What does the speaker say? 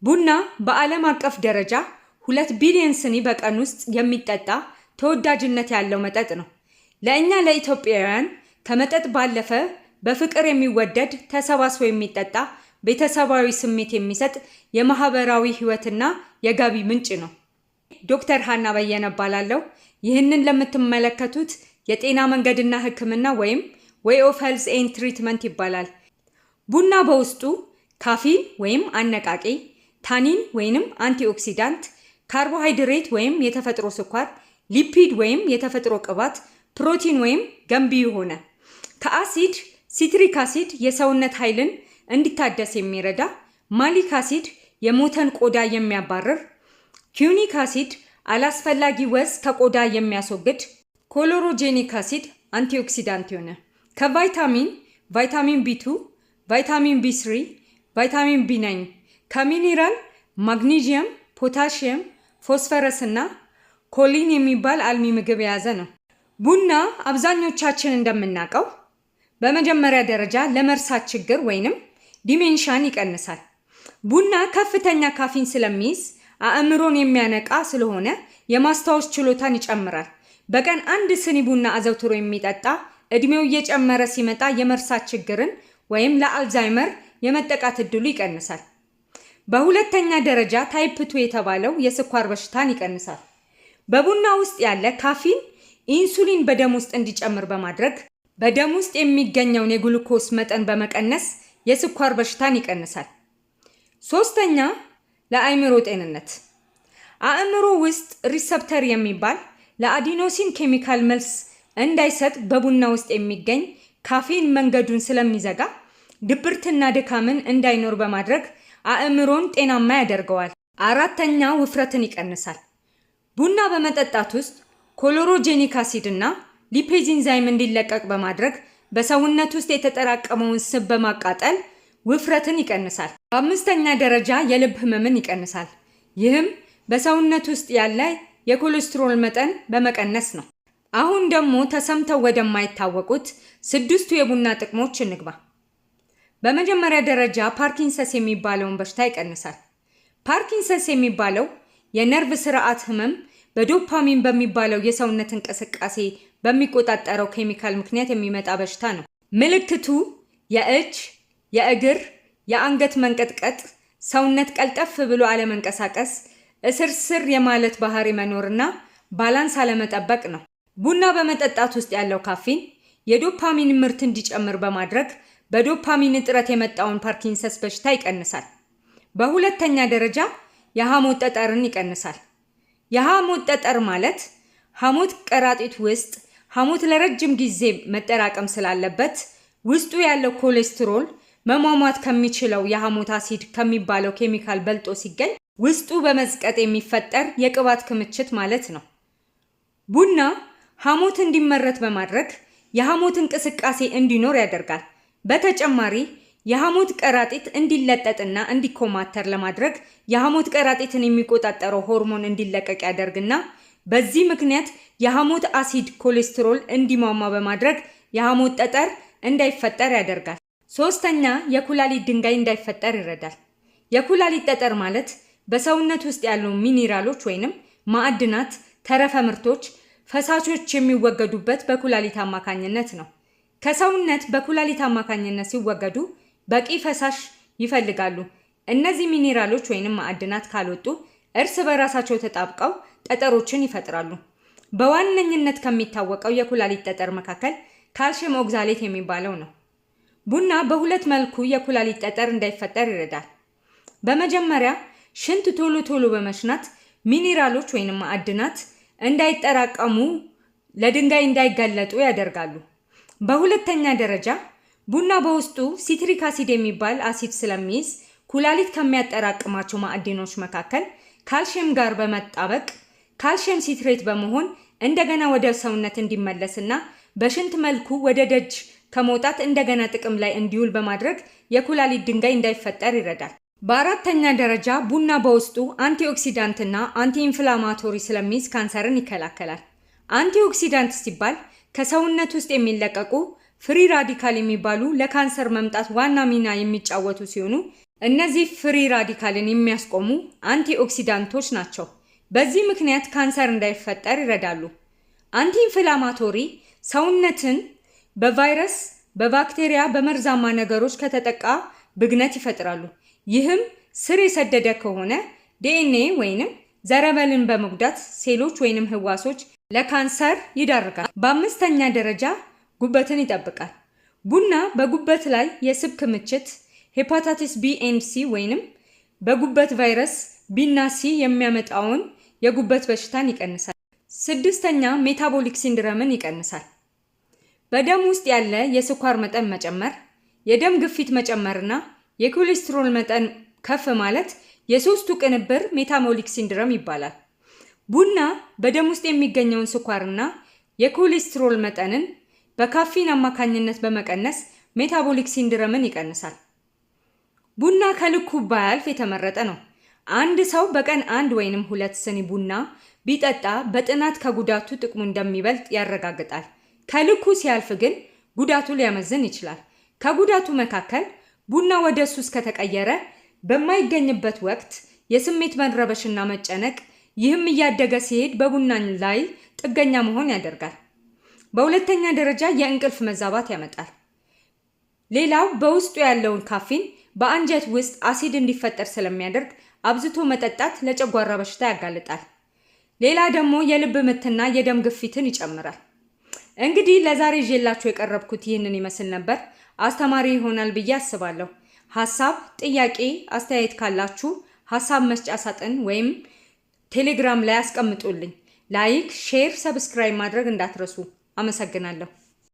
ቡና በዓለም አቀፍ ደረጃ 2 ቢሊዮን ስኒ በቀን ውስጥ የሚጠጣ ተወዳጅነት ያለው መጠጥ ነው። ለእኛ ለኢትዮጵያውያን ከመጠጥ ባለፈ በፍቅር የሚወደድ ተሰባስቦ የሚጠጣ ቤተሰባዊ ስሜት የሚሰጥ የማህበራዊ ህይወትና የገቢ ምንጭ ነው። ዶክተር ሃና በየነ እባላለሁ። ይህንን ለምትመለከቱት የጤና መንገድና ህክምና ወይም ዌይ ኦፍ ሄልዝ ኤንድ ትሪትመንት ይባላል። ቡና በውስጡ ካፊን ወይም አነቃቂ፣ ታኒን ወይም አንቲኦክሲዳንት፣ ካርቦሃይድሬት ወይም የተፈጥሮ ስኳር፣ ሊፒድ ወይም የተፈጥሮ ቅባት፣ ፕሮቲን ወይም ገንቢ የሆነ ከአሲድ ሲትሪክ አሲድ የሰውነት ኃይልን እንዲታደስ የሚረዳ፣ ማሊክ አሲድ የሞተን ቆዳ የሚያባርር፣ ኪዩኒክ አሲድ አላስፈላጊ ወዝ ከቆዳ የሚያስወግድ፣ ኮሎሮጄኒክ አሲድ አንቲኦክሲዳንት የሆነ ከቫይታሚን ቫይታሚን ቢ2፣ ቫይታሚን ቢ3፣ ቫይታሚን ቢ9 ከሚኒራል ማግኒዚየም፣ ፖታሺየም፣ ፎስፈረስ እና ኮሊን የሚባል አልሚ ምግብ የያዘ ነው። ቡና አብዛኞቻችን እንደምናውቀው በመጀመሪያ ደረጃ ለመርሳት ችግር ወይንም ዲሜንሻን ይቀንሳል። ቡና ከፍተኛ ካፊን ስለሚይዝ አእምሮን የሚያነቃ ስለሆነ የማስታወስ ችሎታን ይጨምራል። በቀን 1 ስኒ ቡና አዘውትሮ የሚጠጣ እድሜው እየጨመረ ሲመጣ የመርሳት ችግርን ወይም ለአልዛይመር የመጠቃት እድሉ ይቀንሳል። በሁለተኛ ደረጃ ታይፕ 2 የተባለው የስኳር በሽታን ይቀንሳል። በቡና ውስጥ ያለ ካፊን ኢንሱሊን በደም ውስጥ እንዲጨምር በማድረግ በደም ውስጥ የሚገኘውን የግሉኮስ መጠን በመቀነስ የስኳር በሽታን ይቀንሳል። ሶስተኛ ለአእምሮ ጤንነት። አእምሮ ውስጥ ሪሰፕተር የሚባል ለአዲኖሲን ኬሚካል መልስ እንዳይሰጥ በቡና ውስጥ የሚገኝ ካፊን መንገዱን ስለሚዘጋ ድብርትና ድካምን እንዳይኖር በማድረግ አእምሮን ጤናማ ያደርገዋል። አራተኛ ውፍረትን ይቀንሳል። ቡና በመጠጣት ውስጥ ኮሎሮጄኒክ አሲድ እና ሊፔዝ ኢንዛይም እንዲለቀቅ በማድረግ በሰውነት ውስጥ የተጠራቀመውን ስብ በማቃጠል ውፍረትን ይቀንሳል። በአምስተኛ ደረጃ የልብ ህመምን ይቀንሳል። ይህም በሰውነት ውስጥ ያለ የኮሌስትሮል መጠን በመቀነስ ነው። አሁን ደግሞ ተሰምተው ወደማይታወቁት 6ቱ የቡና ጥቅሞች እንግባ። በመጀመሪያ ደረጃ ፓርኪንሰንስ የሚባለውን በሽታ ይቀንሳል። ፓርኪንሰንስ የሚባለው የነርቭ ስርዓት ህመም በዶፓሚን በሚባለው የሰውነት እንቅስቃሴ በሚቆጣጠረው ኬሚካል ምክንያት የሚመጣ በሽታ ነው። ምልክቱ የእጅ፣ የእግር፣ የአንገት መንቀጥቀጥ፣ ሰውነት ቀልጠፍ ብሎ አለመንቀሳቀስ፣ እስርስር የማለት ባህሪ መኖርና ባላንስ አለመጠበቅ ነው። ቡና በመጠጣት ውስጥ ያለው ካፊን የዶፓሚን ምርት እንዲጨምር በማድረግ በዶፓሚን እጥረት የመጣውን ፓርኪንሰንስ በሽታ ይቀንሳል። በሁለተኛ ደረጃ የሐሞት ጠጠርን ይቀንሳል። የሐሞት ጠጠር ማለት ሐሞት ከረጢት ውስጥ ሐሞት ለረጅም ጊዜ መጠራቀም ስላለበት ውስጡ ያለው ኮሌስትሮል መሟሟት ከሚችለው የሐሞት አሲድ ከሚባለው ኬሚካል በልጦ ሲገኝ ውስጡ በመዝቀጥ የሚፈጠር የቅባት ክምችት ማለት ነው። ቡና ሐሞት እንዲመረት በማድረግ የሐሞት እንቅስቃሴ እንዲኖር ያደርጋል። በተጨማሪ የሐሞት ከረጢት እንዲለጠጥና እንዲኮማተር ለማድረግ የሐሞት ከረጢትን የሚቆጣጠረው ሆርሞን እንዲለቀቅ ያደርግና በዚህ ምክንያት የሐሞት አሲድ ኮሌስትሮል እንዲሟሟ በማድረግ የሐሞት ጠጠር እንዳይፈጠር ያደርጋል። ሶስተኛ የኩላሊት ድንጋይ እንዳይፈጠር ይረዳል። የኩላሊት ጠጠር ማለት በሰውነት ውስጥ ያሉ ሚኒራሎች ወይንም ማዕድናት፣ ተረፈ ምርቶች፣ ፈሳሾች የሚወገዱበት በኩላሊት አማካኝነት ነው። ከሰውነት በኩላሊት አማካኝነት ሲወገዱ በቂ ፈሳሽ ይፈልጋሉ። እነዚህ ሚኒራሎች ወይንም ማዕድናት ካልወጡ እርስ በራሳቸው ተጣብቀው ጠጠሮችን ይፈጥራሉ። በዋነኝነት ከሚታወቀው የኩላሊት ጠጠር መካከል ካልሲየም ኦክዛሌት የሚባለው ነው። ቡና በሁለት መልኩ የኩላሊት ጠጠር እንዳይፈጠር ይረዳል። በመጀመሪያ ሽንት ቶሎ ቶሎ በመሽናት ሚኒራሎች ወይንም ማዕድናት እንዳይጠራቀሙ ለድንጋይ እንዳይጋለጡ ያደርጋሉ። በሁለተኛ ደረጃ ቡና በውስጡ ሲትሪክ አሲድ የሚባል አሲድ ስለሚይዝ ኩላሊት ከሚያጠራቅማቸው ማዕድኖች መካከል ካልሲየም ጋር በመጣበቅ ካልሲየም ሲትሬት በመሆን እንደገና ወደ ሰውነት እንዲመለስና በሽንት መልኩ ወደ ደጅ ከመውጣት እንደገና ጥቅም ላይ እንዲውል በማድረግ የኩላሊት ድንጋይ እንዳይፈጠር ይረዳል። በአራተኛ ደረጃ ቡና በውስጡ አንቲኦክሲዳንትና አንቲኢንፍላማቶሪ ስለሚይዝ ካንሰርን ይከላከላል። አንቲኦክሲዳንት ሲባል ከሰውነት ውስጥ የሚለቀቁ ፍሪ ራዲካል የሚባሉ ለካንሰር መምጣት ዋና ሚና የሚጫወቱ ሲሆኑ እነዚህ ፍሪ ራዲካልን የሚያስቆሙ አንቲኦክሲዳንቶች ናቸው። በዚህ ምክንያት ካንሰር እንዳይፈጠር ይረዳሉ። አንቲ ኢንፍላማቶሪ ሰውነትን በቫይረስ፣ በባክቴሪያ፣ በመርዛማ ነገሮች ከተጠቃ ብግነት ይፈጥራሉ። ይህም ስር የሰደደ ከሆነ ዲኤንኤ ወይንም ዘረመልን በመጉዳት ሴሎች ወይንም ህዋሶች ለካንሰር ይዳርጋል። በአምስተኛ ደረጃ ጉበትን ይጠብቃል። ቡና በጉበት ላይ የስብ ክምችት ሄፓታይቲስ ቢ ኤንድ ሲ ወይንም በጉበት ቫይረስ ቢና ሲ የሚያመጣውን የጉበት በሽታን ይቀንሳል። ስድስተኛ ሜታቦሊክ ሲንድረምን ይቀንሳል። በደም ውስጥ ያለ የስኳር መጠን መጨመር፣ የደም ግፊት መጨመርና የኮሌስትሮል መጠን ከፍ ማለት የሶስቱ ቅንብር ሜታቦሊክ ሲንድረም ይባላል። ቡና በደም ውስጥ የሚገኘውን ስኳርና የኮሌስትሮል መጠንን በካፊን አማካኝነት በመቀነስ ሜታቦሊክ ሲንድረምን ይቀንሳል። ቡና ከልኩ ባያልፍ የተመረጠ ነው። አንድ ሰው በቀን 1 ወይንም 2 ስኒ ቡና ቢጠጣ በጥናት ከጉዳቱ ጥቅሙ እንደሚበልጥ ያረጋግጣል። ከልኩ ሲያልፍ ግን ጉዳቱ ሊያመዝን ይችላል። ከጉዳቱ መካከል ቡና ወደ ሱስ ከተቀየረ በማይገኝበት ወቅት የስሜት መረበሽና መጨነቅ፣ ይህም እያደገ ሲሄድ በቡና ላይ ጥገኛ መሆን ያደርጋል። በሁለተኛ ደረጃ የእንቅልፍ መዛባት ያመጣል። ሌላው በውስጡ ያለውን ካፊን በአንጀት ውስጥ አሲድ እንዲፈጠር ስለሚያደርግ አብዝቶ መጠጣት ለጨጓራ በሽታ ያጋልጣል። ሌላ ደግሞ የልብ ምትና የደም ግፊትን ይጨምራል። እንግዲህ ለዛሬ ይዤላችሁ የቀረብኩት ይህንን ይመስል ነበር። አስተማሪ ይሆናል ብዬ አስባለሁ። ሐሳብ፣ ጥያቄ፣ አስተያየት ካላችሁ ሐሳብ መስጫ ሳጥን ወይም ቴሌግራም ላይ አስቀምጡልኝ። ላይክ፣ ሼር፣ ሰብስክራይብ ማድረግ እንዳትረሱ። አመሰግናለሁ።